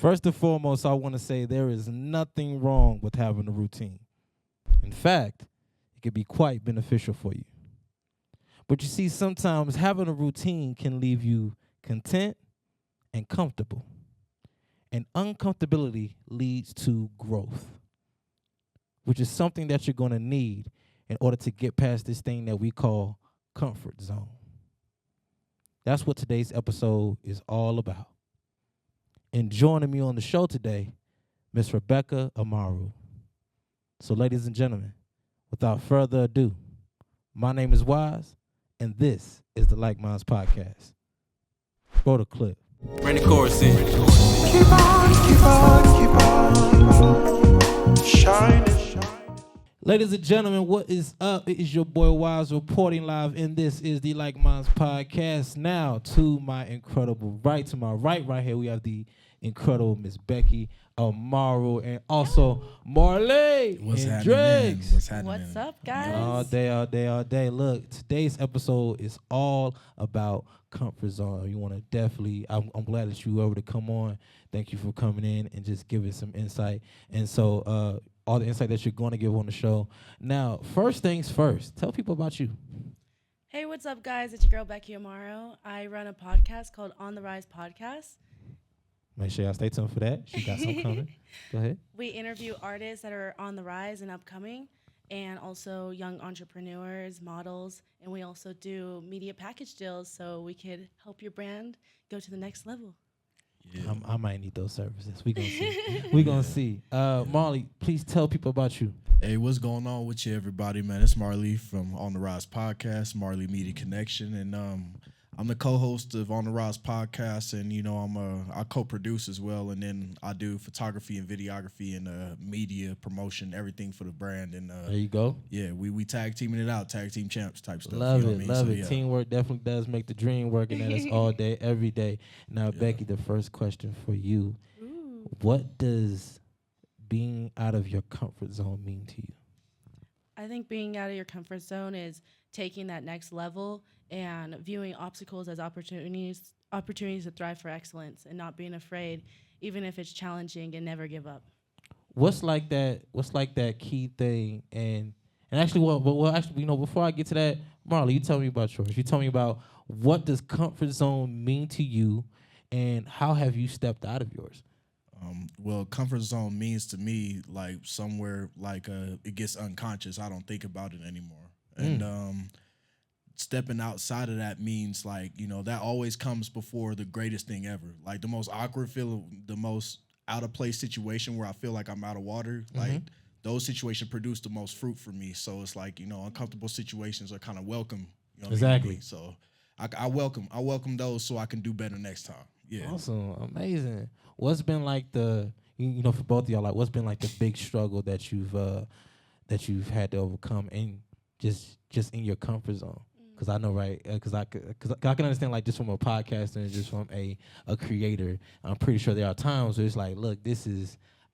First and foremost, I want to say there is nothing wrong with having a routine. In fact, it can be quite beneficial for you. But you see, sometimes having a routine can leave you content and comfortable. And uncomfortability leads to growth, which is something that you're going to need in order to get past this thing that we call comfort zone. That's what today's episode is all about. And joining me on the show today, Miss Rebecca Amaro. So, ladies and gentlemen, without further ado, my name is Wise, and this is the LikeMinds podcast. Roll the clip. Bring the chorus in. Keep on shining. Ladies and gentlemen, what is up? It is your boy Wise reporting live, and this is the LikeMinds podcast. Now, to my incredible right, to my right here, we have the incredible Miss Becky, Amaro, and also Marley. What's Hendrix. happening? What's up, guys? All day. Look, today's episode is all about comfort zone. You want to definitely, I'm glad that you were able to come on. Thank you for coming in and just giving some insight. And so, all the insight that you're going to give on the show. Now, first things first, tell people about you. Hey, what's up, guys? It's your girl, Becky and Marley. I run a podcast called On the Rise Podcast. Make sure y'all stay tuned for that. She got some coming. Go ahead. We interview artists that are on the rise and upcoming, and also young entrepreneurs, models, and we also do media package deals so we could help your brand go to the next level. Yeah. I might need those services. We gonna see. We gonna see. Marley, please tell people about you. Hey, what's going on with you, everybody, man? It's Marley from On the Rise Podcast, Marley Media Connection, and I'm the co-host of On the Rise Podcast, and I co-produce as well, and then I do photography and videography and media promotion, everything for the brand. And There you go. yeah, we tag teaming it out, tag team champs type stuff. Love you know it, what I mean? love So, it. yeah. Teamwork definitely does make the dream work, and that is all day, every day. Now, Becky, the first question for you: Ooh. what does being out of your comfort zone mean to you? I think being out of your comfort zone is taking that next level and viewing obstacles as opportunities to thrive for excellence, and not being afraid, even if it's challenging, and never give up. What's like that key thing? And actually, before I get to that, Marley, you tell me about yours. You tell me about what does comfort zone mean to you, and how have you stepped out of yours? Well, comfort zone means to me like somewhere like it gets unconscious. I don't think about it anymore. And stepping outside of that means like, that always comes before the greatest thing ever. Like the most awkward feeling, the most out of place situation where I feel like I'm out of water. Like those situations produce the most fruit for me. So it's like, uncomfortable situations are kind of welcome. You know what I mean? Exactly. So I welcome those so I can do better next time. Yeah. Awesome, amazing. What's been like the for both of y'all, like what's been like the big struggle that you've had to overcome, and just in your comfort zone? Because I know, right? Because I can understand, like, just from a podcaster and just from a creator, I'm pretty sure there are times where it's like, look,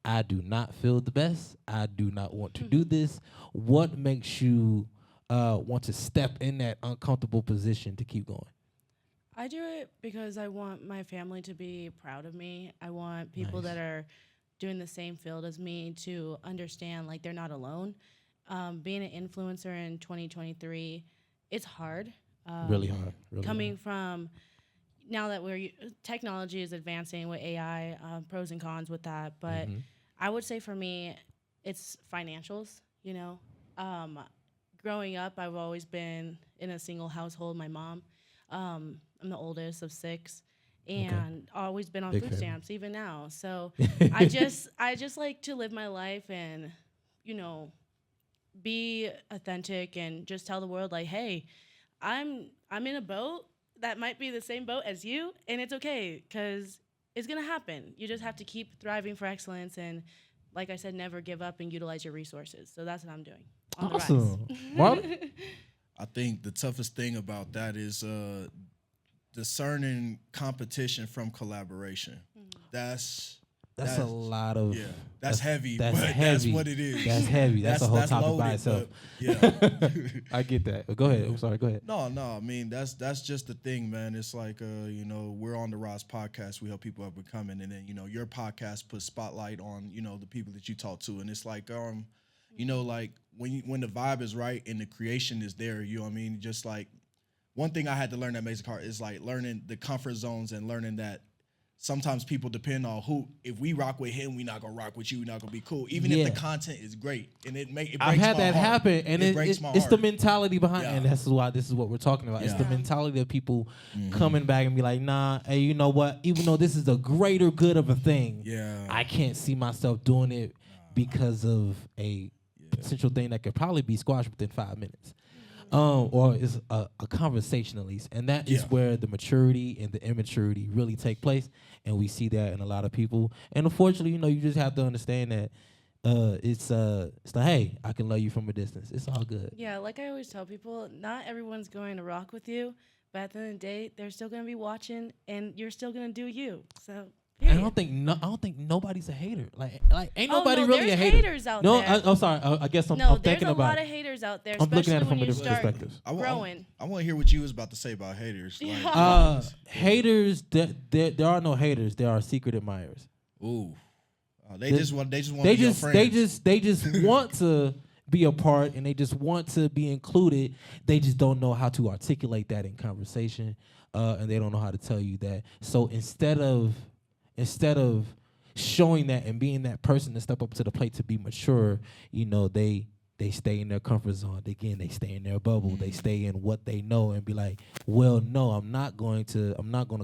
I do not feel the best. I do not want to do this. What makes you want to step in that uncomfortable position to keep going? I do it because I want my family to be proud of me. I want people Nice. that are doing the same field as me to understand, like, they're not alone. Being an influencer in 2023, it's hard. Really hard. Really Coming from now that technology is advancing with AI, pros and cons with that. But I would say for me, it's financials. Growing up, I've always been in a single household. My mom. I'm the oldest of 6, and always been on Big food family. stamps, even now. So I just like to live my life and, be authentic and just tell the world, like, hey, I'm in a boat that might be the same boat as you, and it's okay because it's gonna happen. You just have to keep thriving for excellence, and like I said, never give up and utilize your resources. So that's what I'm doing. On the rise. Awesome. Marley? I think the toughest thing about that is discerning competition from collaboration. That's That's a lot of. Yeah, that's heavy. That's but heavy. That's what it is. That's heavy. That's a whole topic loaded, by itself. Yeah. I get that. Go ahead. I'm sorry. Go ahead. No. I mean, that's just the thing, man. It's like, you know, we're on the Ross podcast. We help people up and coming, and then you know, your podcast puts spotlight on the people that you talk to, and it's like, you know, like when the vibe is right and the creation is there, you know what I mean. Just like one thing I had to learn that makes it hard is like learning the comfort zones and learning that. Sometimes people depend on who. If we rock with him, we not gonna rock with you. We not gonna be cool, even if the content is great. And it breaks I've had my that heart. happen, and it's the mentality behind, and this is what we're talking about. It's the mentality of people coming back and be like, nah, hey, you know what? Even though this is a greater good of a thing, I can't see myself doing it because of a potential thing that could probably be squashed within 5 minutes. Or is a conversation at least, and that is where the maturity and the immaturity really take place, and we see that in a lot of people. And unfortunately, you know, you just have to understand that it's like, hey, I can love you from a distance. It's all good. Yeah, like I always tell people, not everyone's going to rock with you, but at the end of the day, they're still going to be watching, and you're still going to do you. So. And I don't think nobody's a hater. Like ain't nobody really a hater. Haters out there. I'm sorry. I guess I'm thinking about. There's a lot of haters out there. I'm looking at it especially from a when you different start perspective. growing. I want to hear what you was about to say about haters. Like, haters. There are no haters. There are secret admirers. Ooh, they just want to be your friends. They just want to be a part, and they just want to be included. They just don't know how to articulate that in conversation, and they don't know how to tell you that. So instead of showing that and being that person to step up to the plate to be mature, you know, they stay in their comfort zone. Again, they stay in their bubble. They stay in what they know and be like, well, no, I'm not going to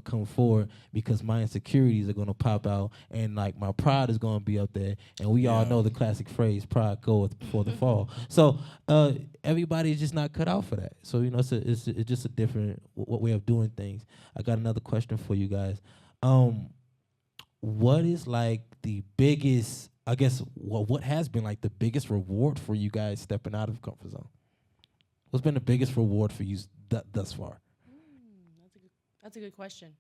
come forward because my insecurities are going to pop out and like my pride is going to be up there. And we all know the classic phrase, pride goeth before the fall. So everybody's just not cut out for that. So, you know, it's just a different way of doing things. I got another question for you guys. What is like the biggest, I guess, what has been like the biggest reward for you guys stepping out of comfort zone? What's been the biggest reward for you thus far? That's a good question.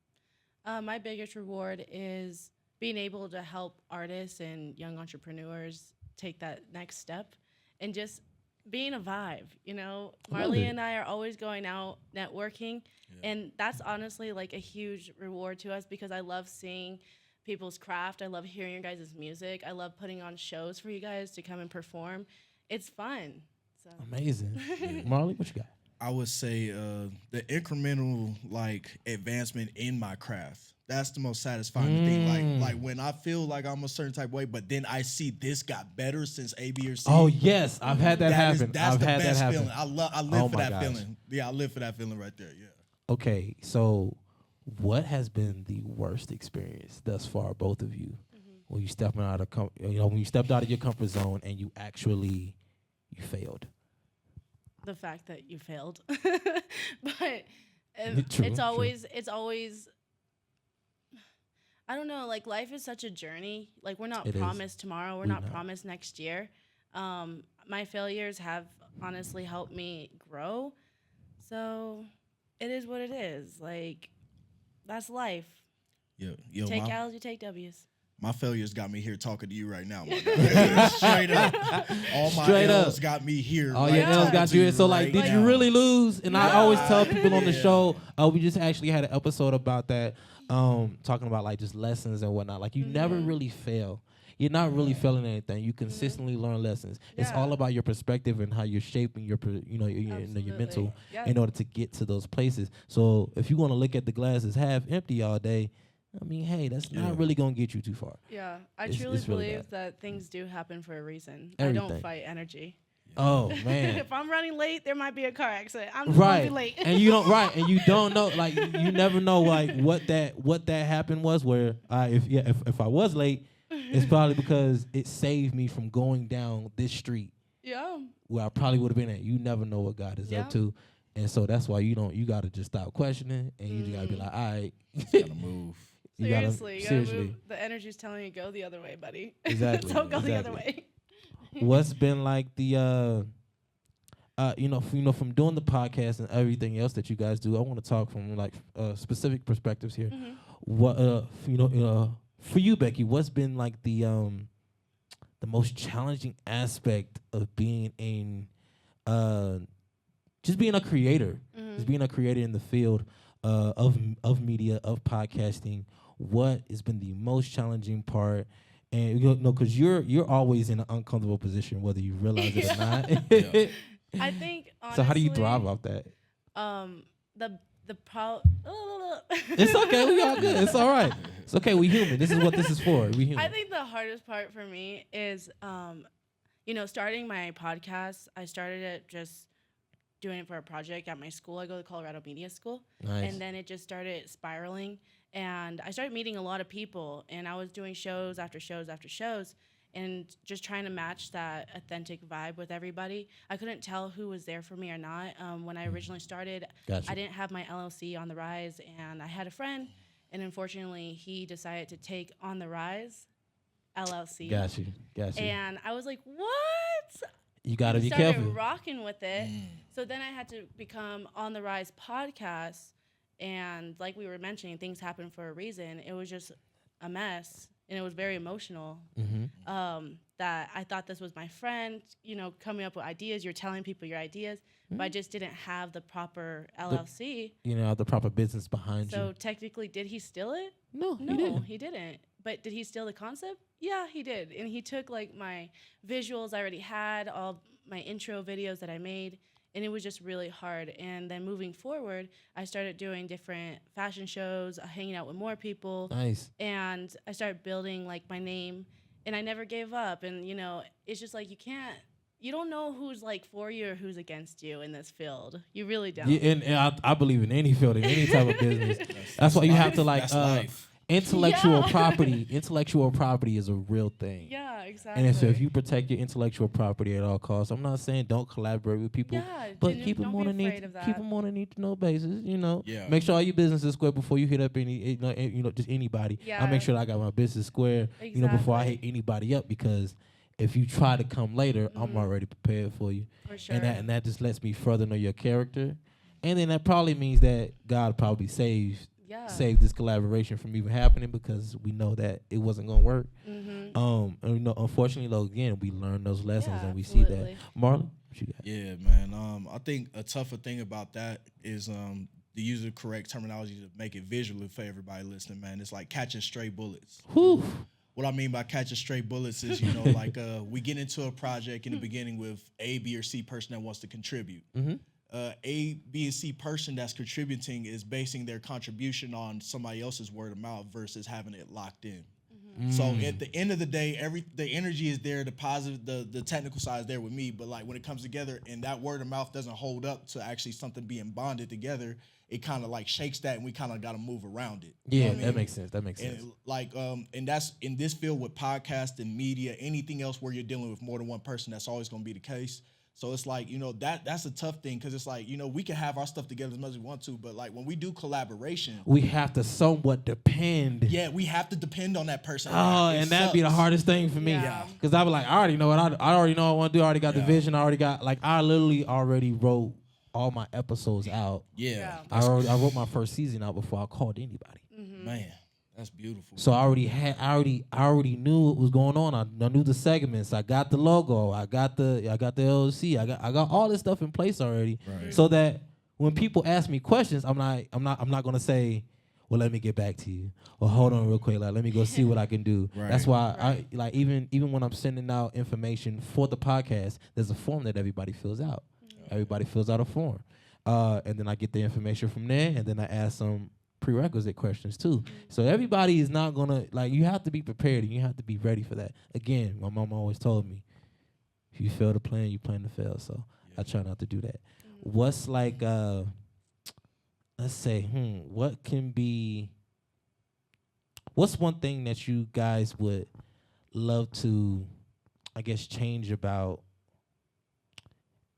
My biggest reward is being able to help artists and young entrepreneurs take that next step and just being a vibe. You know, Marley and I are always going out networking, and that's honestly like a huge reward to us because I love seeing people's craft. I love hearing your guys' music. I love putting on shows for you guys to come and perform. It's fun. So. Amazing. Marley, what you got? I would say the incremental like advancement in my craft. That's the most satisfying thing. Like when I feel like I'm a certain type of way, but then I see this got better since A, B, or C. Oh yes, I've had that happen. That's the best feeling. I live for that feeling. Yeah, I live for that feeling right there. Yeah. Okay, so what has been the worst experience thus far, both of you, when you stepping out of when you stepped out of your comfort zone and you failed? The fact that you failed, but it's always. I don't know. Like life is such a journey. Like we're not promised tomorrow. We're not promised next year. My failures have honestly helped me grow. So it is what it is. Like. That's life. Yo, take L's, you take W's. My failures got me here talking to you right now. Straight up. All my L's got me here. All your L's got you here. So, like, did you really lose? And I always tell people on the show, we just actually had an episode about that, talking about, like, just lessons and whatnot. Like, you never really fail. You're not really failing anything. You consistently learn lessons. It's all about your perspective and how you're shaping your mental in order to get to those places. So if you want to look at the glass as half empty all day, I mean, hey, that's not really going to get you too far. Yeah, I truly believe that things do happen for a reason. Everything. I don't fight energy. Oh man! If I'm running late, there might be a car accident. I'm just gonna be late. And you don't know, like you never know, like what that happened was. Where if I was late. It's probably because it saved me from going down this street. Yeah. Where I probably would have been at. You never know what God is up to. And so that's why you gotta just stop questioning and you just gotta be like, all right. You gotta move. Seriously, you gotta move. The energy's telling you go the other way, buddy. Exactly. So go the other way. What's been like the from doing the podcast and everything else that you guys do, I want to talk from like specific perspectives here. What for you, Becky, what's been like the most challenging aspect of being in just being a creator, just being a creator in the field of media, of podcasting? What has been the most challenging part? And you know, because you're always in an uncomfortable position, whether you realize it or not. I think honestly, So how do you thrive off that? It's okay. We all good. It's all right. It's okay. We human. This is what this is for. We human. I think the hardest part for me is, starting my podcast. I started it just doing it for a project at my school. I go to Colorado Media School. Nice. And then it just started spiraling. And I started meeting a lot of people. And I was doing shows after shows after shows. And just trying to match that authentic vibe with everybody. I couldn't tell who was there for me or not. When I originally started, Gotcha. I didn't have my LLC on the rise, and I had a friend, and unfortunately, he decided to take On the Rise LLC. Got you. And I was like, what? You got to be started careful. rocking with it. So then I had to become On the Rise podcast, and like we were mentioning, things happen for a reason. It was just a mess. And it was very emotional. That I thought this was my friend, coming up with ideas. You're telling people your ideas, but I just didn't have the proper LLC. The proper business behind you. So technically, did he steal it? No, He didn't. But did he steal the concept? Yeah, he did. And he took like my visuals I already had, all my intro videos that I made, and it was just really hard. And then moving forward, I started doing different fashion shows, hanging out with more people. Nice. And I started building like my name, and I never gave up. And it's just like you don't know who's like for you or who's against you in this field. You really don't. Yeah, and I believe in any field, in any type of business. That's why you have to like life. intellectual property. Intellectual property is a real thing. Yeah, exactly. And so if you protect your intellectual property at all costs, I'm not saying don't collaborate with people, but keep them on a need to know basis. Yeah. Make sure all your business is square before you hit up any, just anybody. Yeah. I make sure that I got my business square, before I hit anybody up, because if you try to come later, I'm already prepared for you. For sure. And that just lets me further know your character, and then that probably means that God probably saved this collaboration from even happening, because we know that it wasn't gonna work. And unfortunately, though, again, we learn those lessons, and we see that. Marley, what you got? Yeah, man. I think a tougher thing about that is the use of correct terminology to make it visual for everybody listening, man. It's like catching stray bullets. Whew. What I mean by catching stray bullets is, like we get into a project in the beginning with A, B, or C person that wants to contribute. A, B, and C person that's contributing is basing their contribution on somebody else's word of mouth versus having it locked in. So at the end of the day, the energy is there, the positive, the technical side is there with me, but like when it comes together and that word of mouth doesn't hold up to actually something being bonded together, it kind of like shakes that, and we kind of got to move around it. Yeah, that makes sense. And like, and that's in this field with podcast and media, anything else where you're dealing with more than one person, that's always going to be the case. So it's like, that's a tough thing, because it's like, we can have our stuff together as much as we want to, but like when we do collaboration, we have to somewhat depend. Yeah, we have to depend on that person. Oh, and that'd be the hardest thing for me. Yeah. Because I be like, I already know what I already know what I want to do. I already got the vision. I literally already wrote all my episodes out. Yeah. I wrote my first season out before I called anybody. Man, that's beautiful. So I already knew what was going on. I knew the segments. I got the logo. I got the LLC. I got all this stuff in place already. Right. So that when people ask me questions, I'm not gonna say, well, let me get back to you, or hold on real quick, like let me go see what I can do. Right. That's why I like even when I'm sending out information for the podcast, there's a form that everybody fills out. Everybody fills out a form, and then I get the information from there, and then I ask some prerequisite questions too. So everybody is not gonna you have to be prepared, and you have to be ready for that. Again, my mom always told me, if you fail to plan, you plan to fail. So I try not to do that. What's like let's say, what's one thing that you guys would love to, I guess, change about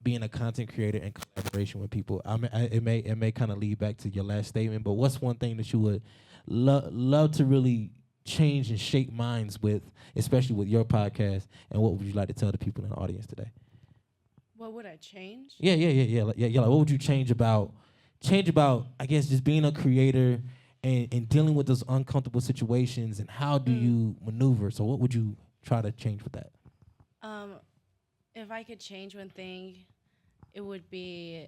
being a content creator and collaboration with people? It may kind of lead back to your last statement, but what's one thing that you would love to really change and shape minds with, especially with your podcast, and what would you like to tell the people in the audience today? What would I change? Yeah. Like, what would you change about, I guess, just being a creator and dealing with those uncomfortable situations, and how do you maneuver? So what would you try to change with that? If I could change one thing, it would be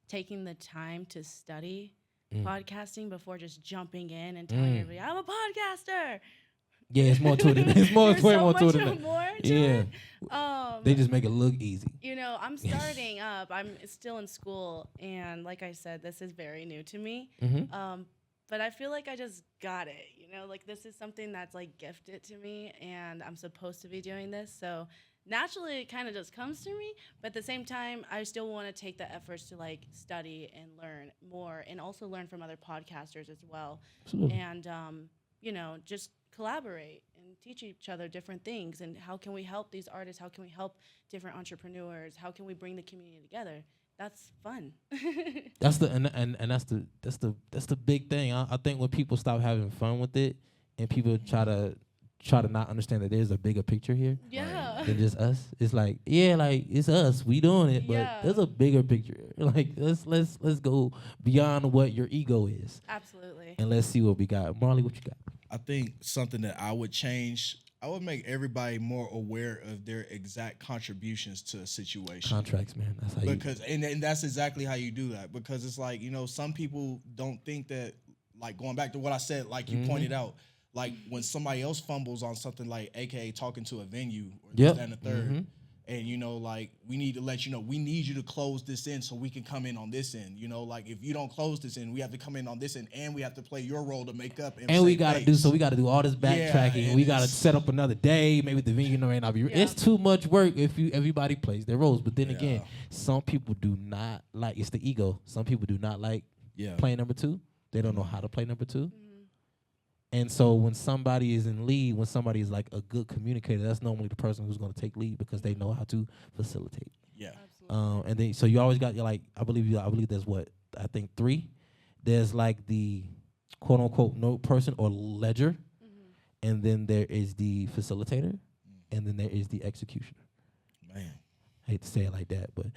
taking the time to study podcasting before just jumping in and telling everybody, I'm a podcaster. Yeah, it's more to it. It's more, There's way so more to much it than that. more to Yeah. it. They just make it look easy. You know, I'm starting up. I'm still in school, and like I said, this is very new to me. But I feel like I just got it. You know, like this is something that's like gifted to me, and I'm supposed to be doing this. So naturally, it kind of just comes to me. But at the same time, I still want to take the efforts to like study and learn more, and also learn from other podcasters as well. Absolutely. And you know, just collaborate and teach each other different things. And how can we help these artists? How can we help different entrepreneurs? How can we bring the community together? That's fun. That's that's the big thing. I think when people stop having fun with it, and people try to not understand that there's a bigger picture here than just us. It's like, yeah, like it's us, we doing it, but there's a bigger picture. Like let's go beyond what your ego is. Absolutely. And let's see what we got. Marley, what you got? I think something that I would change, I would make everybody more aware of their exact contributions to a situation. Contracts, man. That's how Because and that's exactly how you do that. Because it's like, you know, some people don't think that, like going back to what I said, like you pointed out, like when somebody else fumbles on something, like AKA talking to a venue or this, that, and the third, and you know, like we need to let you know, we need you to close this in so we can come in on this end. You know, like if you don't close this in, we have to come in on this end, and we have to play your role to make up. And we gotta do all this backtracking. Yeah, we gotta set up another day. Maybe the venue may not be. It's too much work if everybody plays their roles. But then again, some people do not like. It's the ego. Some people do not like playing number two. They don't know how to play number two. And so when somebody is in lead, when somebody is like a good communicator, that's normally the person who's going to take lead because they know how to facilitate. Yeah. And then so you always got like I believe there's what I think 3. There's like the quote unquote note person or ledger, and then there is the facilitator, and then there is the executioner. Man. I hate to say it like that, but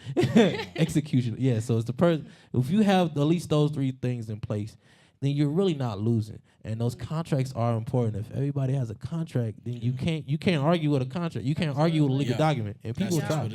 execution. Yeah. So it's the person. If you have at least those 3 things in place, then you're really not losing. And those contracts are important. If everybody has a contract, then you can't argue with a contract. You can't argue with a legal document. And people will try.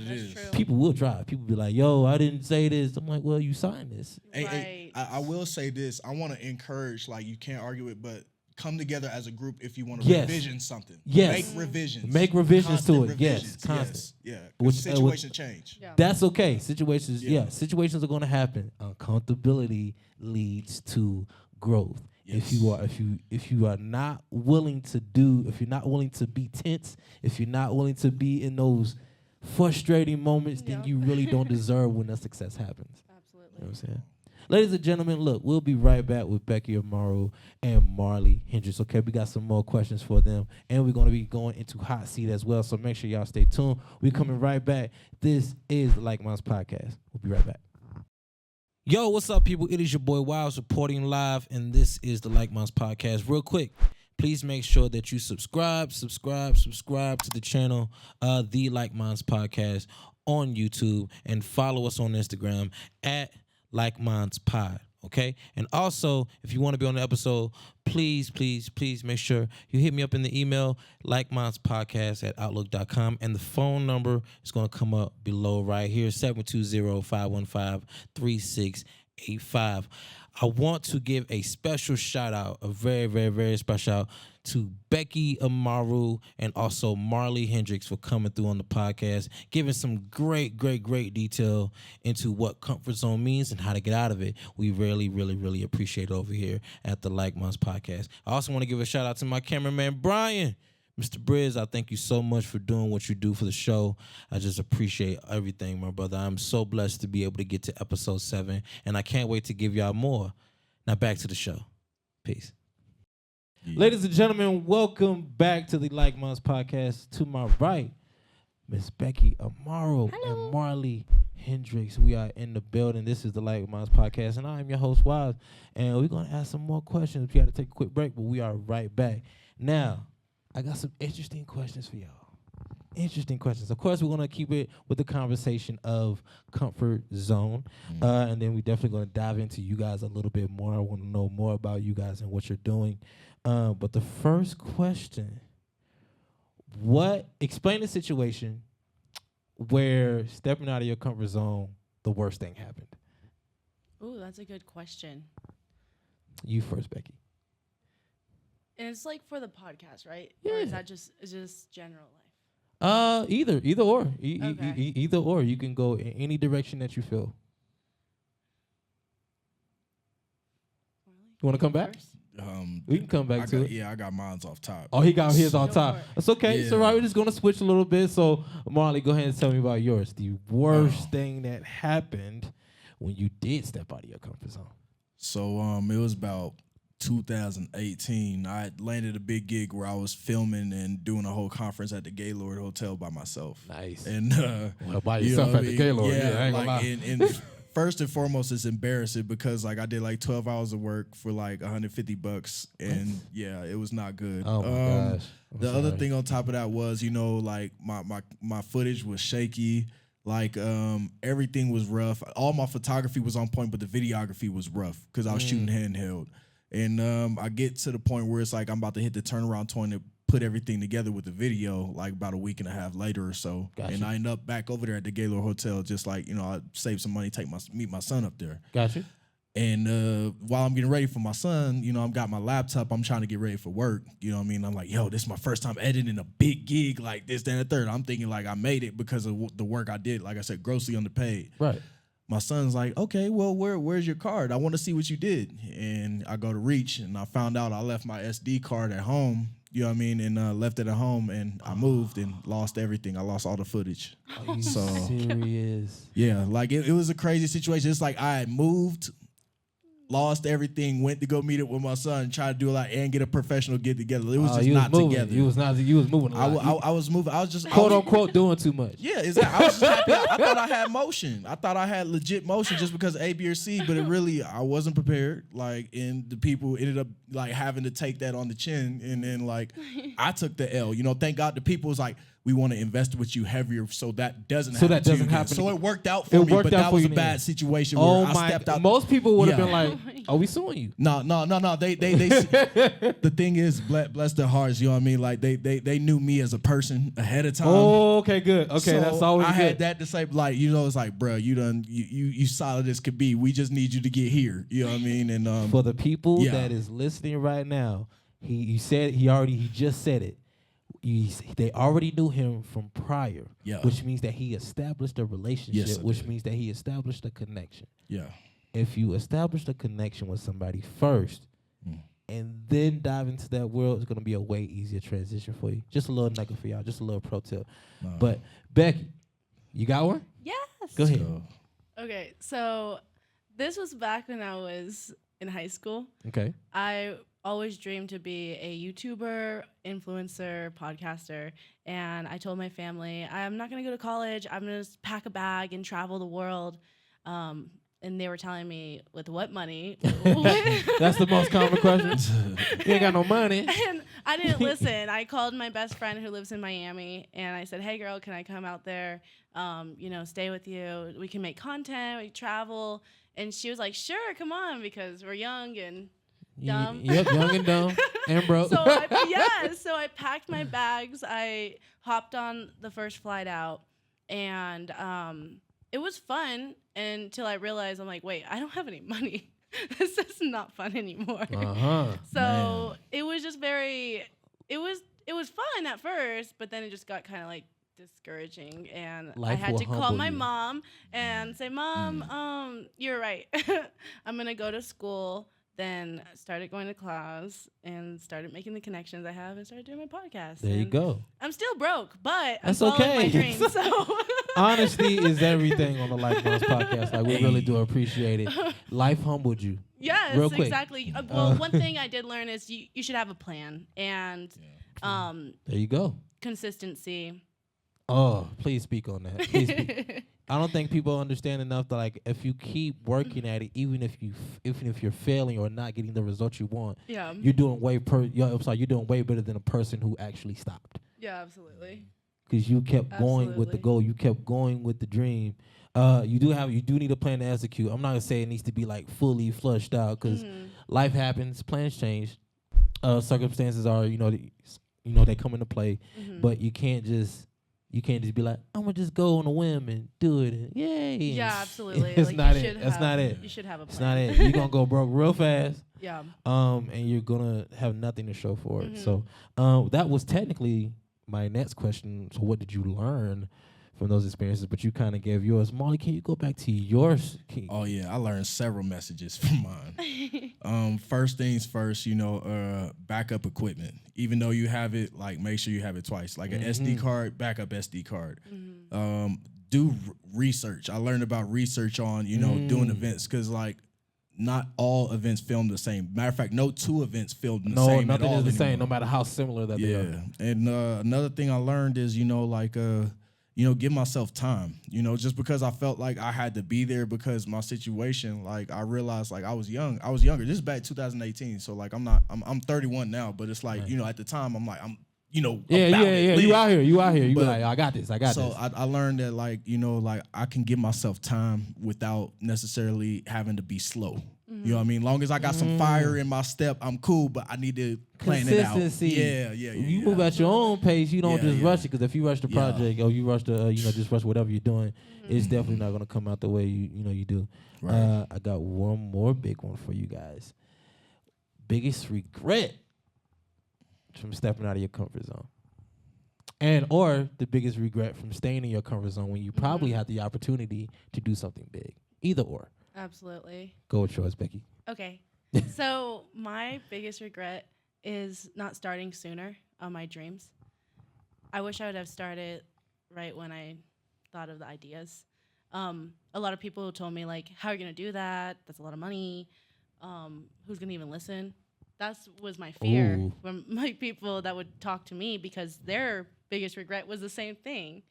People will try. People be like, yo, I didn't say this. I'm like, well, you signed this. Hey, I will say this. I want to encourage, like, you can't argue it, but come together as a group if you want to revision something. Yes. Make revisions. Make revisions Constant to it. Revisions. Yes. Constant. Yes. Yeah. Situations change. Yeah. That's okay. Situations are going to happen. Uncomfortability leads to growth. Yes. If you are not willing to do, if you're not willing to be tense, if you're not willing to be in those frustrating moments, then you really don't deserve when the success happens. Absolutely. You know what I'm saying? Ladies and gentlemen, look, we'll be right back with Becky Amaro and Marley Hendrix. Okay, we got some more questions for them, and we're going to be going into hot seat as well, so make sure y'all stay tuned. We're coming right back. This is the LikeMinds podcast. We'll be right back. Yo, what's up, people? It is your boy Wiles reporting live, and this is the LikeMinds podcast. Real quick, please make sure that you subscribe to the channel, the LikeMinds podcast on YouTube, and follow us on Instagram at LikeMindsPod. Okay, and also if you want to be on the episode, please make sure you hit me up in the email likemindspodcast@outlook.com, and the phone number is going to come up below right here, 720-515-3685. I want to give a special shout out, a very, very, very special shout out to Becky Amaro and also Marley Hendrix for coming through on the podcast, giving some great detail into what comfort zone means and how to get out of it. We really appreciate it over here at the LikeMinds podcast. I also want to give a shout out to my cameraman, Brian. Mr. Briz, I thank you so much for doing what you do for the show. I just appreciate everything, my brother. I'm so blessed to be able to get to episode 7, and I can't wait to give y'all more. Now back to the show. Peace. Yeah. Ladies and gentlemen, welcome back to the LikeMinds podcast. To my right, Miss Becky Amaro and Marley Hendrix. We are in the building. This is the LikeMinds podcast, and I am your host, Wiles. And we're going to ask some more questions. We got to take a quick break, but we are right back. Now, I got some interesting questions for y'all. Interesting questions. Of course, we're gonna keep it with the conversation of comfort zone, and then we definitely gonna dive into you guys a little bit more. I want to know more about you guys and what you're doing. But the first question: explain the situation where stepping out of your comfort zone, the worst thing happened? Ooh, that's a good question. You first, Becky. And it's like for the podcast, right? Yeah. Or is just general life? Either or, Okay. either or. You can go in any direction that you feel. You want to come back? First? We can come back to it. Yeah, I got mine's off top. Oh, he got his on Go top. for it. That's okay. Yeah. So, right, we're just gonna switch a little bit. So, Marley, go ahead and tell me about yours. The worst thing that happened when you did step out of your comfort zone. So it was about 2018. I had landed a big gig where I was filming and doing a whole conference at the Gaylord Hotel by myself. Nice. And Well, by you yourself know at what I the mean? Gaylord. Yeah, Yeah, I ain't gonna like lie. and first and foremost, it's embarrassing because like I did like 12 hours of work for like $150, and yeah, it was not good. Oh my gosh. I'm The other sorry. thing on top of that was, like my footage was shaky. Like everything was rough. All my photography was on point, but the videography was rough because I was shooting handheld. And I get to the point where it's like I'm about to hit the turnaround point to put everything together with the video, like about a week and a half later or so. Gotcha. And I end up back over there at the Gaylord Hotel, just like I save some money, meet my son up there. Gotcha. And while I'm getting ready for my son, I've got my laptop. I'm trying to get ready for work. You know what I mean? I'm like, yo, this is my first time editing a big gig like this, that, and the third. I'm thinking like I made it because of the work I did. Like I said, grossly underpaid. Right. My son's like, okay, well, where's your card? I want to see what you did. And I go to reach, and I found out I left my SD card at home. You know what I mean? And left it at home, and I moved and lost everything. I lost all the footage. Are you So- serious? Yeah, like it was a crazy situation. It's like I had moved, lost everything, went to go meet up with my son, try to do a lot and get a professional get together. It was just you not moving. together. You was moving. A lot. I was moving. I was just Quote unquote doing too much. Yeah, exactly. I was just happy. I thought I had motion. I thought I had legit motion just because of A, B, or C, but I wasn't prepared. Like, and the people ended up like having to take that on the chin, and then like I took the L. Thank God the people was like, we want to invest with you heavier so that doesn't happen. that to doesn't you again. happen So again. it worked out for me, but that was a in the bad end. situation where Oh I my! stepped out. Most people would have Yeah. been like, "Are we suing you?" No. They the thing is, bless their hearts. You know what I mean? Like they knew me as a person ahead of time. Oh, okay, good. Okay, So that's always I good. had that to say, like, it's like, bro, you solid as could be. We just need you to get here. You know what I mean? And For the people yeah. that is listening right now, he just said it. They already knew him from prior, Yeah. which means that he established a relationship, Yes, I which did. means that he established a connection. yeah, If you establish a connection with somebody first and then dive into that world, it's going to be a way easier transition for you. Just a little nugget for y'all, just a little pro tip. But Becky, you got one? Yes. Go ahead. So, Okay, so this was back when I was in high school. Okay. I always dreamed to be a YouTuber, influencer, podcaster, and I told my family, I'm not going to go to college. I'm going to pack a bag and travel the world. And they were telling me, with what money? That's the most common question. You ain't got no money. And I didn't listen. I called my best friend who lives in Miami, and I said, hey, girl, can I come out there, stay with you? We can make content, we travel. And she was like, sure, come on, because we're young and dumb. Yep, young and dumb and broke. So I packed my bags. I hopped on the first flight out, and it was fun until I realized, I'm like, wait, I don't have any money. This is not fun anymore. So man. it was just it was fun at first, but then it just got kind of like discouraging, and Life I had will to call humble my you. mom and say, Mom, you're right. I'm gonna go to school. Then started going to class and started making the connections I have and started doing my podcast. There you And go. I'm still broke, but That's I'm following okay. my dreams. So Honesty is everything on the LikeMinds podcast. Like, we really do appreciate it. Life humbled you. yes, Real quick. exactly. Well, one thing I did learn is you should have a plan and There you go. consistency. Oh, please speak on that. Please speak. I don't think people understand enough that, like, if you keep working at it, even if you're failing or not getting the results you want, Yeah. you're doing way better than a person who actually stopped. Yeah, absolutely. because you kept going with the Absolutely. goal. You kept going with the dream. You do need a plan to execute. I'm not gonna say it needs to be like fully flushed out because life happens, plans change, circumstances are they come into play, but you can't just be like, I'm gonna just go on a whim and do it. And yay! Yeah, absolutely. It's Like, not you it. should That's have- not it. You should have a It's plan. not it. You're gonna go broke real fast. Yeah. And you're gonna have nothing to show for it. So, that was technically my next question. So, what did you learn from those experiences? But you kind of gave yours. Molly, can you go back to yours? Oh yeah, I learned several messages from mine. First things first, backup equipment. Even though you have it, like make sure you have it twice. Like an SD card, backup SD card. Do research. I learned about research on doing events because like not all events film the same. Matter of fact, no two events filmed the same. Nothing at all is the same, anymore. no matter how similar that they are. Yeah, and another thing I learned is give myself time. Just because I felt like I had to be there because my situation, like I realized like I was young. I was younger. This is back 2018. So like I'm 31 now, but it's like, at the time I'm like, about it, You out here. You be But- like, I got this. So I learned that like, I can give myself time without necessarily having to be slow. You know what I mean? Long as I got some fire in my step, I'm cool, but I need to plan it out. Consistency. Yeah. You move at your own pace. You don't just rush it, because if you rush the Yeah. project or you rush the, just rush whatever you're doing, it's definitely not gonna come out the way you do. Right. I got one more big one for you guys. Biggest regret from stepping out of your comfort zone, or the biggest regret from staying in your comfort zone when you probably had the opportunity to do something big. Either or. Absolutely. Go with yours, Becky. Okay. So my biggest regret is not starting sooner on my dreams. I wish I would have started right when I thought of the ideas. A lot of people told me, like, how are you going to do that? That's a lot of money. Who's going to even listen? That was my fear Ooh. from my people that would talk to me, because their biggest regret was the same thing.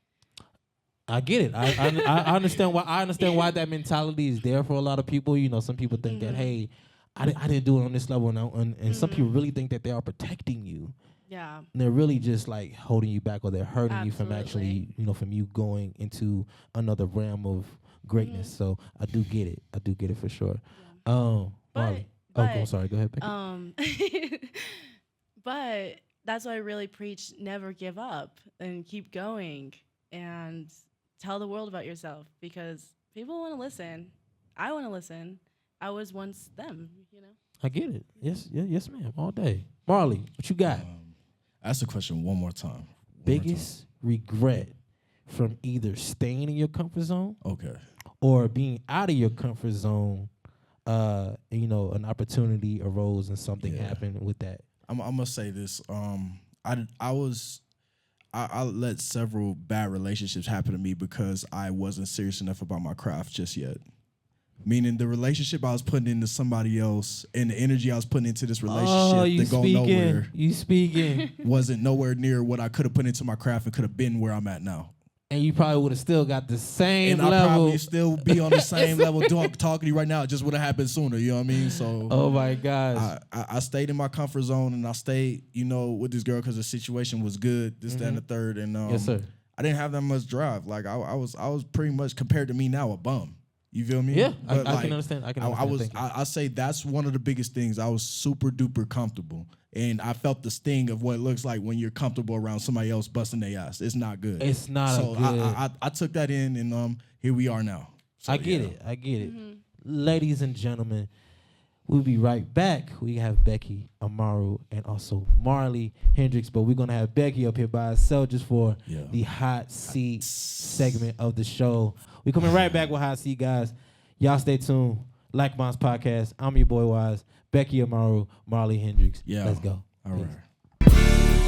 I get it. I understand why. I understand why that mentality is there for a lot of people. Some people think that, hey, I didn't do it on this level, and some people really think that they are protecting you. Yeah. And they're really just like holding you back, or they're hurting you from Absolutely. actually, from you going into another realm of greatness. So I do get it. I do get it for sure. Marley. I'm sorry. Go ahead, Becky. But that's why I really preach: never give up and keep going and tell the world about yourself, because people want to listen. I want to listen. I was once them. I get it. Yes, ma'am. All day. Marley, what you got? Ask the question one more time. Biggest regret from either staying in your comfort zone Okay. or being out of your comfort zone. An opportunity arose and something happened with that. I'm gonna say this. I let several bad relationships happen to me because I wasn't serious enough about my craft just yet. Meaning the relationship I was putting into somebody else and the energy I was putting into this relationship to go nowhere You speaking. wasn't nowhere near what I could have put into my craft and could have been where I'm at now. And you probably would have still got the same And I'd level. probably still be on the same level talking to you right now. It just would have happened sooner. You know what I mean? So Oh my gosh. I stayed in my comfort zone and I stayed, with this girl because the situation was good, this, that, and the third. And Yes, sir. I didn't have that much drive. Like I was pretty much, compared to me now, a bum. You feel me? Yeah, I But, can understand. I can understand. I say that's one of the biggest things. I was super duper comfortable. And I felt the sting of what it looks like when you're comfortable around somebody else busting their ass. It's not good. It's not so good. I took that in, and here we are now. So, I get it. Ladies and gentlemen, we'll be right back. We have Becky, Amaro, and also Marley, Hendrix. But we're going to have Becky up here by herself just for the Hot Seat segment of the show. We're coming right back with Hot Seat, guys. Y'all stay tuned. LikeMinds Podcast. I'm your boy Wise. Becky, Amaro, Marley, Hendrix. Yeah. Let's go. All Peace. right.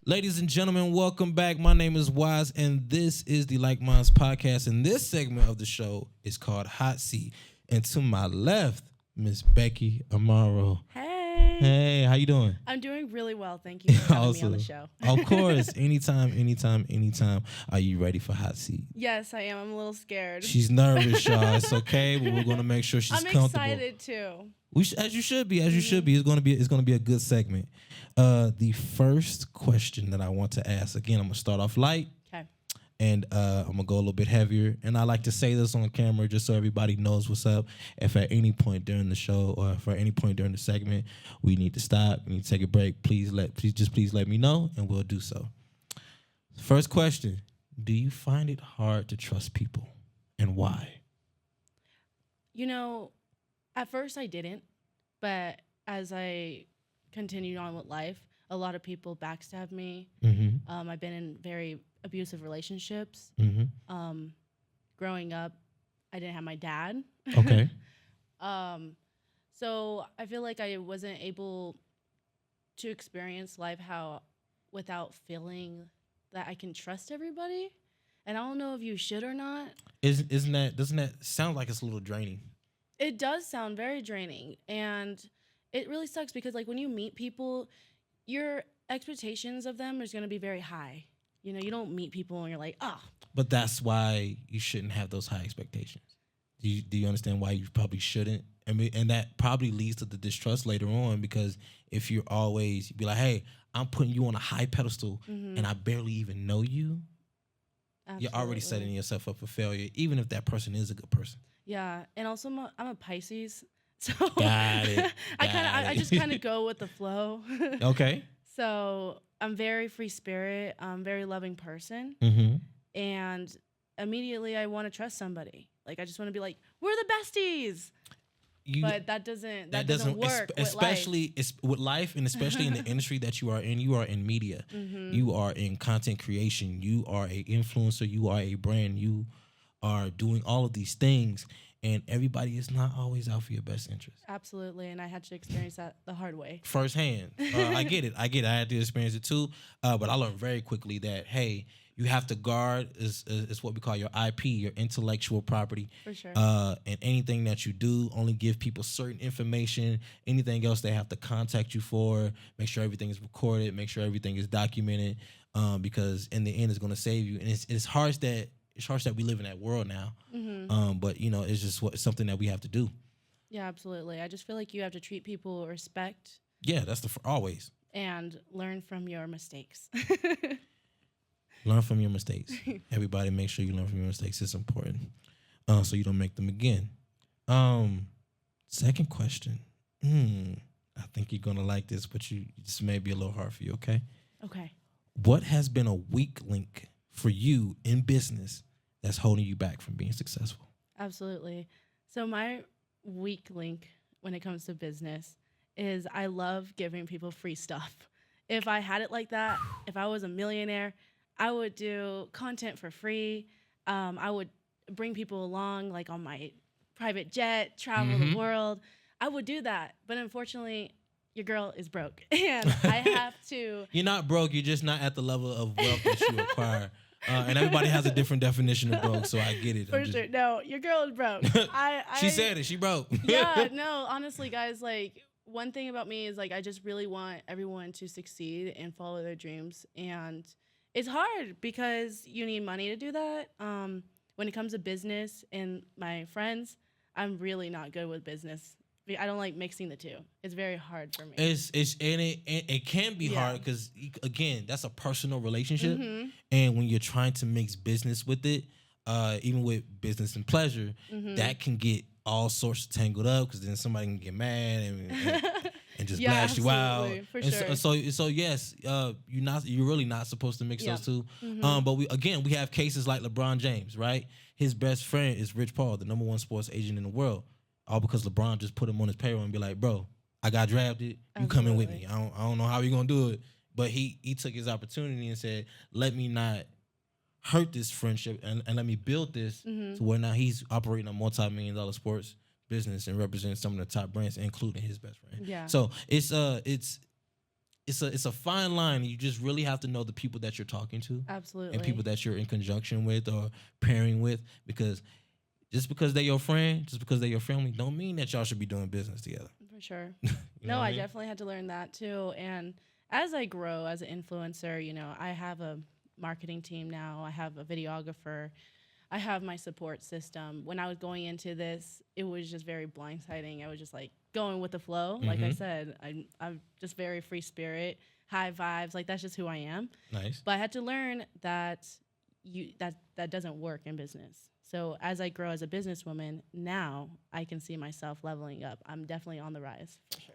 Ladies and gentlemen, welcome back. My name is Wise, and this is the LikeMinds Podcast. And this segment of the show is called Hot Seat. And to my left, Miss Becky Amaro. Hey. Hey. Hey, how you doing? I'm doing really well. Thank you for having me on the show. Of course. Anytime. Are you ready for hot seat? Yes, I am. I'm a little scared. She's nervous, y'all. It's okay, but we're gonna make sure she's comfortable. I'm excited too. As you should be. It's gonna be a good segment. The first question that I want to ask, again, I'm gonna start off light. Okay. And I'm gonna go a little bit heavier. And I like to say this on camera just so everybody knows what's up. If at any point during the show or if at any point during the segment we need to stop, we need to take a break, please let me know and we'll do so. First question: do you find it hard to trust people, and why? You know, at first I didn't, but as I continued on with life, a lot of people backstab me. Mm-hmm. I've been in very abusive relationships. Mm-hmm. Growing up, I didn't have my dad. Okay. So I feel like I wasn't able to experience life without feeling that I can trust everybody. And I don't know if you should or not. Doesn't that sound like it's a little draining? It does sound very draining. And it really sucks because like when you meet people, your expectations of them is going to be very high. You know, you don't meet people and you're like, oh. But that's why you shouldn't have those high expectations. Do you understand why you probably shouldn't? I mean, and that probably leads to the distrust later on, because if you'd be like, hey, I'm putting you on a high pedestal and I barely even know you, Absolutely. You're already setting yourself up for failure, even if that person is a good person. Yeah, and also I'm a Pisces, so Got it. I just kind of go with the flow. Okay. So I'm very free spirit. I'm a very loving person, and immediately I want to trust somebody. Like I just want to be like, we're the besties. But that doesn't work. Especially with life, and especially in the industry that you are in. You are in media. You are in content creation. You are an influencer. You are a brand. You are doing all of these things, and everybody is not always out for your best interest. Absolutely, and I had to experience that the hard way. Firsthand. I get it. I had to experience it too. But I learned very quickly that, hey, you have to guard is what we call your IP, your intellectual property. For sure. And anything that you do, only give people certain information. Anything else they have to contact you for, make sure everything is recorded, make sure everything is documented, because in the end, it's going to save you. And it's harsh that we live in that world now. But you know, it's just something that we have to do. Yeah, absolutely. I just feel like you have to treat people with respect. Yeah, that's always. And learn from your mistakes. Learn from your mistakes. Everybody, make sure you learn from your mistakes. It's important, so you don't make them again. Second question. I think you're gonna like this, but this may be a little hard for you. Okay. Okay. What has been a weak link for you in business that's holding you back from being successful? Absolutely. So my weak link when it comes to business is I love giving people free stuff. If I had it like that, if I was a millionaire, I would do content for free. I would bring people along, like on my private jet, travel the world. I would do that. But unfortunately, your girl is broke. And I have to. You're not broke. You're just not at the level of wealth that you acquire. And everybody has a different definition of broke, so I get it. For sure. No, your girl is broke. She said it. She broke. Yeah, no, honestly, guys, like, one thing about me is, like, I just really want everyone to succeed and follow their dreams. And it's hard because you need money to do that. When it comes to business and my friends, I'm really not good with business. I don't like mixing the two. It's very hard for me. It can be hard because, again, that's a personal relationship, and when you're trying to mix business with it, even with business and pleasure, that can get all sorts of tangled up, because then somebody can get mad and just blast you out. For and sure. So yes, you're really not supposed to mix those two. But we have cases like LeBron James, right? His best friend is Rich Paul, the #1 sports agent in the world. All because LeBron just put him on his payroll and be like, bro, I got drafted. You come in with me. I don't know how we gonna do it. But he took his opportunity and said, let me not hurt this friendship and let me build this to where now he's operating a multi-million-dollar sports business and representing some of the top brands, including his best friend. Yeah. So it's a fine line. You just really have to know the people that you're talking to. Absolutely. And people that you're in conjunction with or pairing with, because just because they're your friend, just because they're your family, don't mean that y'all should be doing business together. For For sure. You know No, what I mean? definitely had to learn that too. And as I grow as an influencer, I have a marketing team now. I have a videographer. I have my support system. When I was going into this, it was just very blindsiding. I was just like going with the flow. Like I said, I'm just very free spirit, high vibes. Like that's just who I am. Nice. But I had to learn that that doesn't work in business. So as I grow as a businesswoman, now I can see myself leveling up. I'm definitely on the rise for sure.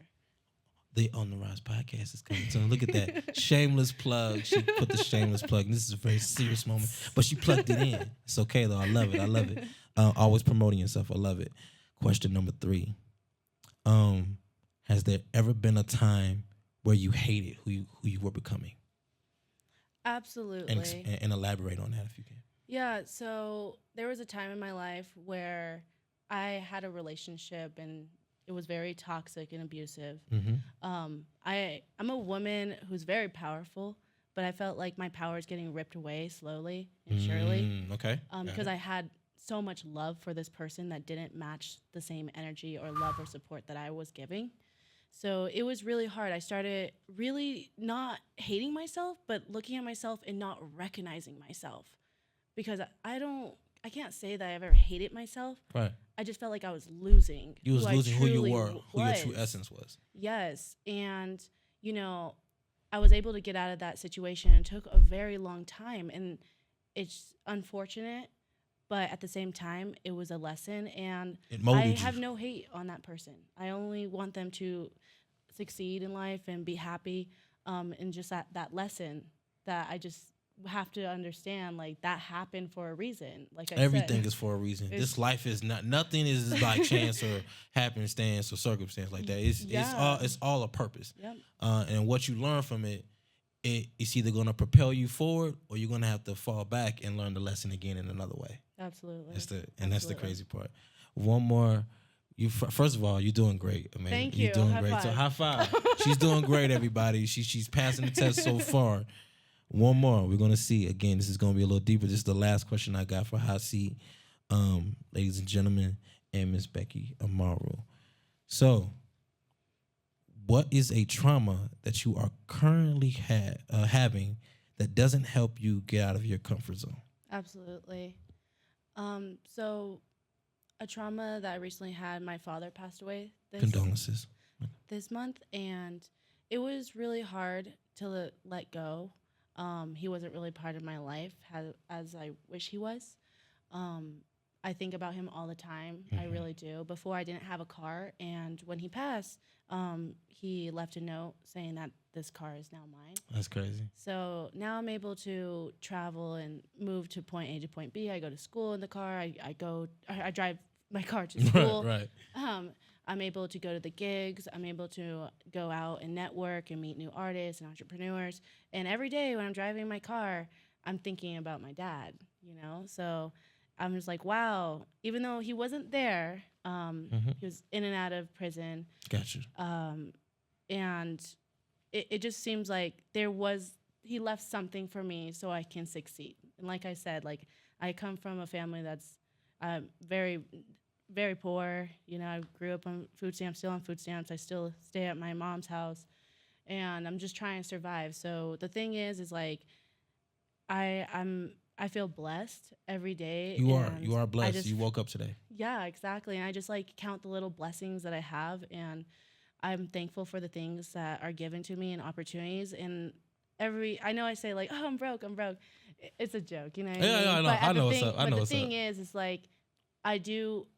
The On the Rise podcast is coming soon. Look at that. Shameless plug. She put the shameless plug. This is a very serious moment, but she plugged it in. It's okay, though. I love it. I love it. Always promoting yourself. I love it. Question number 3. Has there ever been a time where you hated who you were becoming? Absolutely. And elaborate on that if you can. Yeah, so there was a time in my life where I had a relationship and it was very toxic and abusive. I'm a woman who's very powerful, but I felt like my power is getting ripped away slowly and surely. Okay. Because I had so much love for this person that didn't match the same energy or love or support that I was giving. So it was really hard. I started really not hating myself, but looking at myself and not recognizing myself. Because I can't say that I ever hated myself. Right. I just felt like I was losing. You was losing who you were, who your was. true essence was. Yes. And, I was able to get out of that situation. It took a very long time. And it's unfortunate, but at the same time, it was a lesson. And It molded I you. have no hate on that person. I only want them to succeed in life and be happy. And just that lesson that I just have to understand, like that happened for a reason. Like I Everything said, is for a reason. This life is nothing is by chance or happenstance or circumstance like that. It's all a purpose. Yep. And what you learn from it's either going to propel you forward or you're going to have to fall back and learn the lesson again in another way. Absolutely. That's the crazy part. One more. First of all, you're doing great, man. Thank you. You're doing High great. five. So high five. She's doing great, everybody. She's passing the test so far. One more. We're gonna see. Again, this is gonna be a little deeper. This is the last question I got for Hot Seat, ladies and gentlemen, and Miss Becky Amaro. So, what is a trauma that you are currently having that doesn't help you get out of your comfort zone? Absolutely. So a trauma that I recently had, my father passed away Condolences. this month, and it was really hard to let go. He wasn't really part of my life as I wish he was. I think about him all the time. I really do. Before I didn't have a car, and when he passed, he left a note saying that this car is now mine. That's crazy. So now I'm able to travel and move to point A to point B. I go to school in the car. I drive my car to school. Right. I'm able to go to the gigs. I'm able to go out and network and meet new artists and entrepreneurs. And every day when I'm driving my car, I'm thinking about my dad, So I'm just like, wow, even though he wasn't there, he was in and out of prison. Gotcha. And it just seems like he left something for me so I can succeed. And like I said, like I come from a family that's very, very poor. I grew up on food stamps, still on food stamps. I still stay at my mom's house, and I'm just trying to survive. So the thing is like I feel blessed every day. You are blessed. You woke up today. Yeah, exactly. And I just like count the little blessings that I have, and I'm thankful for the things that are given to me and opportunities. And I know I say like, oh, I'm broke. It's a joke, what I mean? Yeah, I know. I know what's up. I know what's up. But the thing is like,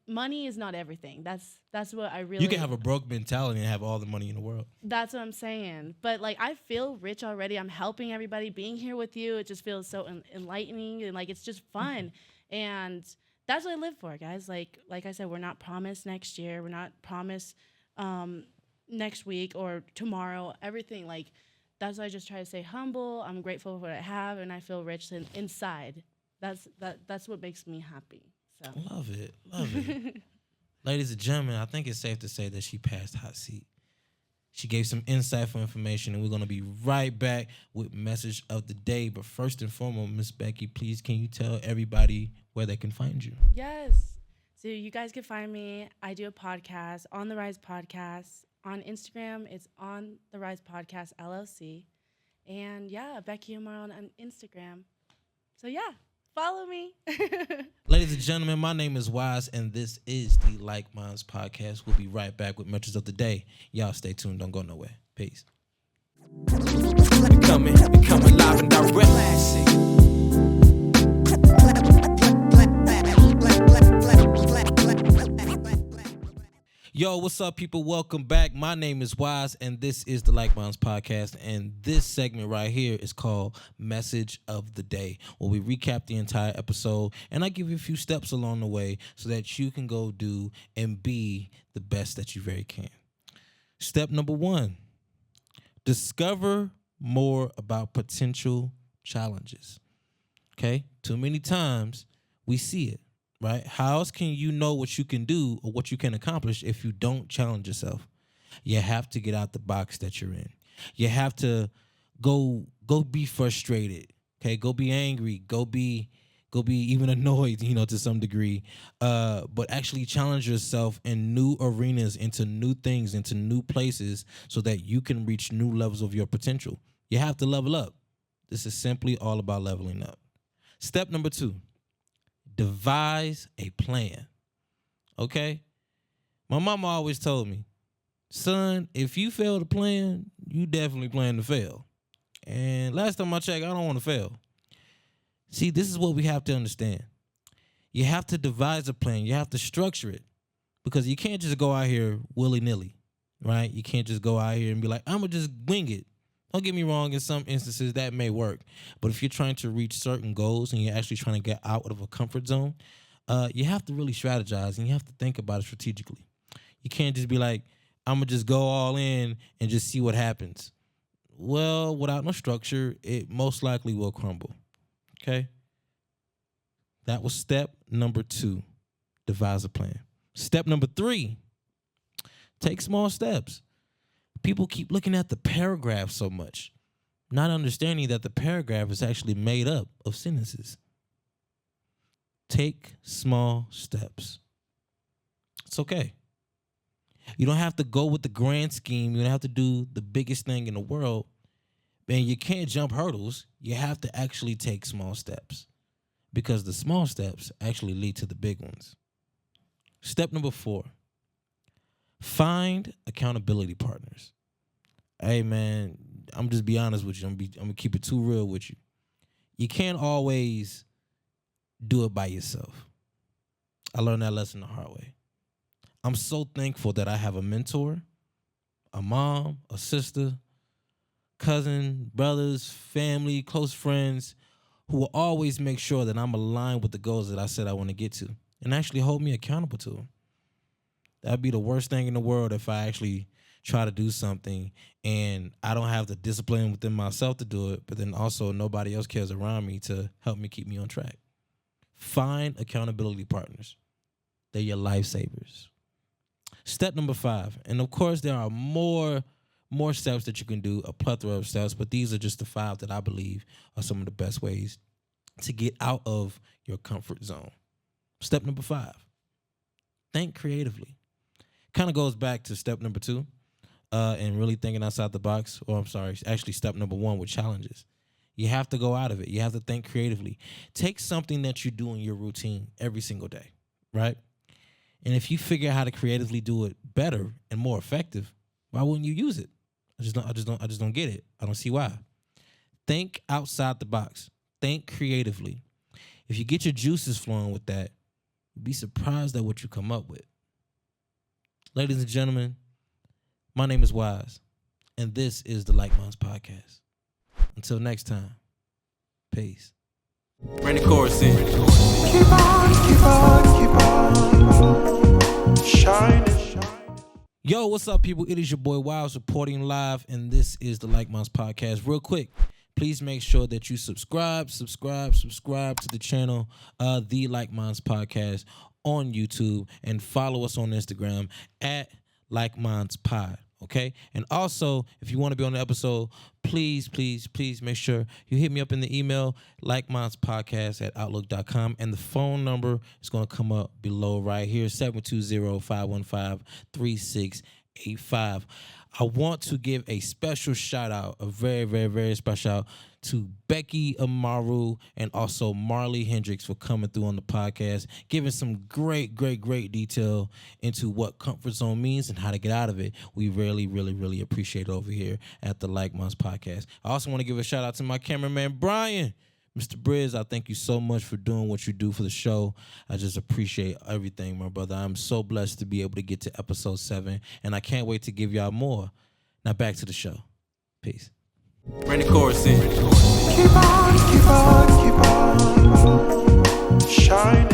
money is not everything. That's what I really. You can have a broke mentality and have all the money in the world. That's what I'm saying. But like, I feel rich already. I'm helping everybody. Being here with you, it just feels so enlightening, and like it's just fun. And that's what I live for, guys. Like I said, we're not promised next year. We're not promised next week or tomorrow. Everything like that's why I just try to stay humble. I'm grateful for what I have, and I feel rich inside. That's what makes me happy. So. Love it. Ladies and gentlemen, I think it's safe to say that she passed Hot Seat. She gave some insightful information, and we're going to be right back with message of the day. But first and foremost, Miss Becky, please, can you tell everybody where they can find you? Yes. So So you guys can find me. I do a podcast, On the Rise Podcast. On Instagram, it's On the Rise Podcast LLC. And yeah, Becky and Marley on Instagram. So yeah, follow me. Ladies and gentlemen, my name is Wise, and this is the LikeMinds podcast. We'll be right back with Metrics of the Day. Y'all stay tuned. Don't go nowhere. Peace. We coming live and direct. Yo, what's up, people? Welcome back. My name is Wise, and this is the LikeMinds podcast. And this segment right here is called Message of the Day, where we recap the entire episode, and I give you a few steps along the way so that you can go do and be the best that you very can. Step number 1, discover more about potential challenges. Okay? Too many times we see it. Right? How else can you know what you can do or what you can accomplish if you don't challenge yourself? You have to get out the box that you're in. You have to go be frustrated. Okay, go be angry. Go be even annoyed, to some degree. But actually challenge yourself in new arenas, into new things, into new places, so that you can reach new levels of your potential. You have to level up. This is simply all about leveling up. Step number 2. Devise a plan. Okay? My mama always told me, son, if you fail to plan, you definitely plan to fail. And last time I checked, I don't want to fail. See, this is what we have to understand. You have to devise a plan. You have to structure it. Because you can't just go out here willy-nilly, right? You can't just go out here and be like, I'm going to just wing it. Don't get me wrong, in some instances that may work. But if you're trying to reach certain goals and you're actually trying to get out of a comfort zone, you have to really strategize and you have to think about it strategically. You can't just be like, I'm going to just go all in and just see what happens. Well, without no structure, it most likely will crumble. Okay? That was step number 2, devise a plan. Step number 3, take small steps. People keep looking at the paragraph so much, not understanding that the paragraph is actually made up of sentences. Take small steps. It's okay. You don't have to go with the grand scheme. You don't have to do the biggest thing in the world. And you can't jump hurdles. You have to actually take small steps, because the small steps actually lead to the big ones. Step number 4, find accountability partners. Hey, man, I'm just be honest with you. I'm going to keep it too real with you. You can't always do it by yourself. I learned that lesson the hard way. I'm so thankful that I have a mentor, a mom, a sister, cousin, brothers, family, close friends who will always make sure that I'm aligned with the goals that I said I want to get to and actually hold me accountable to them. That'd be the worst thing in the world if I actually try to do something and I don't have the discipline within myself to do it, but then also nobody else cares around me to help me keep me on track. Find accountability partners. They're your lifesavers. Step number 5, and of course there are more steps that you can do, a plethora of steps, but these are just the 5 that I believe are some of the best ways to get out of your comfort zone. Step number 5, think creatively. Kind of goes back to step number 2. And really thinking outside the box, actually step number 1 with challenges. You have to go out of it. You have to think creatively. Take something that you do in your routine every single day, right? And if you figure out how to creatively do it better and more effective, why wouldn't you use it? I just don't get it. I don't see why. Think outside the box. Think creatively. If you get your juices flowing with that, you'll be surprised at what you come up with. Ladies and gentlemen, my name is Wise, and this is the LikeMinds podcast. Until next time, peace. Bring the chorus in. Keep on shining. Yo, what's up, people? It is your boy Wise reporting live, and this is the LikeMinds podcast. Real quick, please make sure that you subscribe to the channel, the LikeMinds podcast on YouTube, and follow us on Instagram at LikeMinds Pod. Okay? And also, if you want to be on the episode, please make sure you hit me up in the email, LikeMindsPodcast@outlook.com. And the phone number is going to come up below right here, 720-515-3685. I want to give a special shout out, a very, very, very special shout out to Becky Amaro and also Marley Hendrix for coming through on the podcast, giving some great detail into what comfort zone means and how to get out of it. We really appreciate it over here at the Like Minds podcast. I also want to give a shout out to my cameraman, Brian. Mr. Briz, I thank you so much for doing what you do for the show. I just appreciate everything, my brother. I'm so blessed to be able to get to episode 7, and I can't wait to give y'all more. Now back to the show. Peace. Bring the chorus in. Keep on, keep on, keep on shining.